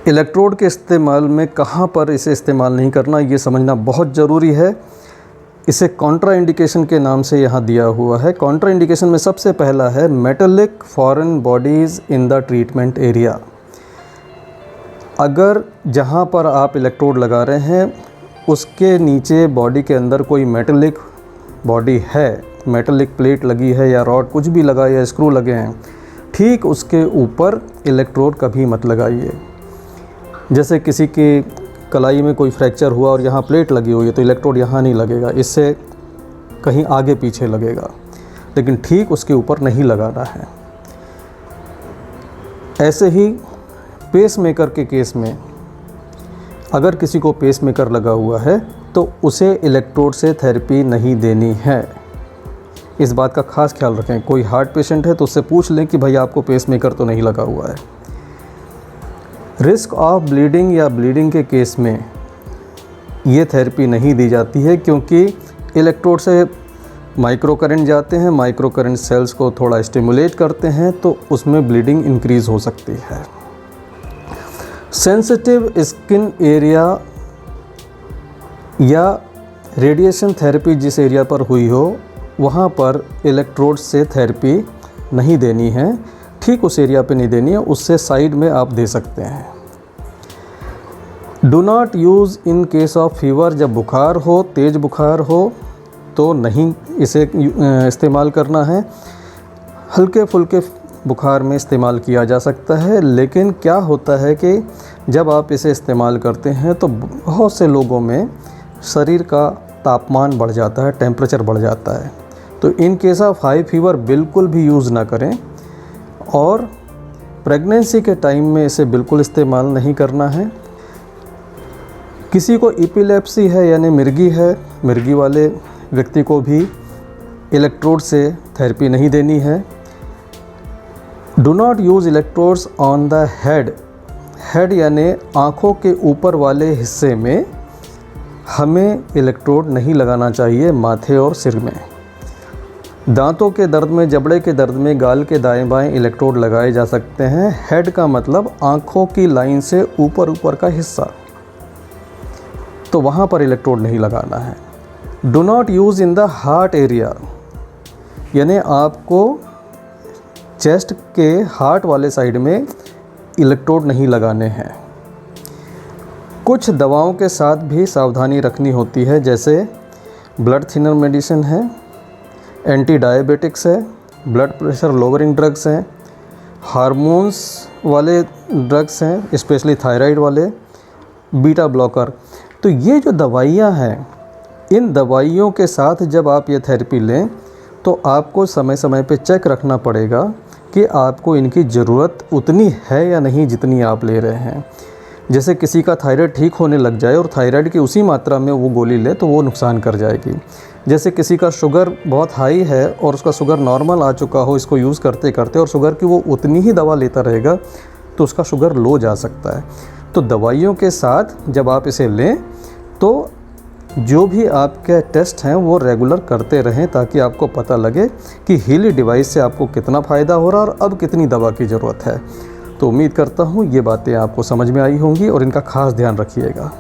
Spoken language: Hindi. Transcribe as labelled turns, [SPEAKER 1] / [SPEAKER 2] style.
[SPEAKER 1] इलेक्ट्रोड के इस्तेमाल में कहाँ पर इसे इस्तेमाल नहीं करना, ये समझना बहुत ज़रूरी है। इसे कॉन्ट्रा इंडिकेशन के नाम से यहाँ दिया हुआ है। कॉन्ट्रा इंडिकेशन में सबसे पहला है metallic foreign bodies in the treatment area. अगर जहाँ पर आप इलेक्ट्रोड लगा रहे हैं उसके नीचे बॉडी के अंदर कोई मेटालिक बॉडी है, मेटालिक प्लेट लगी है या रॉड कुछ भी लगा या स्क्रू लगे हैं, ठीक उसके ऊपर इलेक्ट्रोड कभी मत लगाइए। जैसे किसी की कलाई में कोई फ्रैक्चर हुआ और यहाँ प्लेट लगी हुई है तो इलेक्ट्रोड यहाँ नहीं लगेगा, इससे कहीं आगे पीछे लगेगा, लेकिन ठीक उसके ऊपर नहीं लगाना है। ऐसे ही पेसमेकर के केस में अगर किसी को पेसमेकर लगा हुआ है तो उसे इलेक्ट्रोड से थेरेपी नहीं देनी है। इस बात का खास ख्याल रखें। कोई हार्ट पेशेंट है तो उससे पूछ लें कि भाई आपको पेसमेकर तो नहीं लगा हुआ है। रिस्क ऑफ ब्लीडिंग या ब्लीडिंग के केस में ये थेरेपी नहीं दी जाती है, क्योंकि इलेक्ट्रोड से माइक्रो करंट जाते हैं, माइक्रो करंट सेल्स को थोड़ा स्टिमुलेट करते हैं तो उसमें ब्लीडिंग इंक्रीज़ हो सकती है। सेंसिटिव स्किन एरिया या रेडिएशन थेरेपी जिस एरिया पर हुई हो वहाँ पर इलेक्ट्रोड से थेरेपी नहीं देनी है, ठीक उस एरिया पे नहीं देनी है, उससे साइड में आप दे सकते हैं। Do not use in case of fever. जब बुखार हो, तेज़ बुखार हो तो नहीं इसे इस्तेमाल करना है। हल्के फुल्के बुखार में इस्तेमाल किया जा सकता है, लेकिन क्या होता है कि जब आप इसे इस्तेमाल करते हैं तो बहुत से लोगों में शरीर का तापमान बढ़ जाता है, टेम्परेचर बढ़ जाता है। तो in case of high fever बिल्कुल भी यूज़ ना करें, और प्रेगनेंसी के टाइम में इसे बिल्कुल इस्तेमाल नहीं करना है। किसी को एपिलेप्सी है यानी मिर्गी है, मिर्गी वाले व्यक्ति को भी इलेक्ट्रोड से थेरेपी नहीं देनी है। Do not use electrodes on the head. Head यानी आँखों के ऊपर वाले हिस्से में हमें इलेक्ट्रोड नहीं लगाना चाहिए, माथे और सिर में। दांतों के दर्द में, जबड़े के दर्द में, गाल के दाएं बाएं इलेक्ट्रोड लगाए जा सकते हैं। हेड का मतलब आँखों की लाइन से ऊपर का हिस्सा, तो वहाँ पर इलेक्ट्रोड नहीं लगाना है। Do not use in the heart area, यानी आपको चेस्ट के हार्ट वाले साइड में इलेक्ट्रोड नहीं लगाने हैं। कुछ दवाओं के साथ भी सावधानी रखनी होती है, जैसे ब्लड थिनर मेडिसिन है, एंटी डायबिटिक्स है, ब्लड प्रेशर लोअरिंग ड्रग्स हैं, हार्मोन्स वाले ड्रग्स हैं, स्पेशली थायराइड वाले, बीटा ब्लॉकर। तो ये जो दवाइयाँ हैं, इन दवाइयों के साथ जब आप ये थेरेपी लें तो आपको समय समय पे चेक रखना पड़ेगा कि आपको इनकी ज़रूरत उतनी है या नहीं जितनी आप ले रहे हैं। जैसे किसी का थायराइड ठीक होने लग जाए और थायराइड की उसी मात्रा में वो गोली ले तो वो नुकसान कर जाएगी। जैसे किसी का शुगर बहुत हाई है और उसका शुगर नॉर्मल आ चुका हो इसको यूज़ करते करते, और शुगर की वो उतनी ही दवा लेता रहेगा तो उसका शुगर लो जा सकता है। तो दवाइयों के साथ जब आप इसे लें तो जो भी आपके टेस्ट हैं वो रेगुलर करते रहें, ताकि आपको पता लगे कि हीली डिवाइस से आपको कितना फ़ायदा हो रहा है और अब कितनी दवा की ज़रूरत है। तो उम्मीद करता हूँ ये बातें आपको समझ में आई होंगी और इनका खास ध्यान रखिएगा।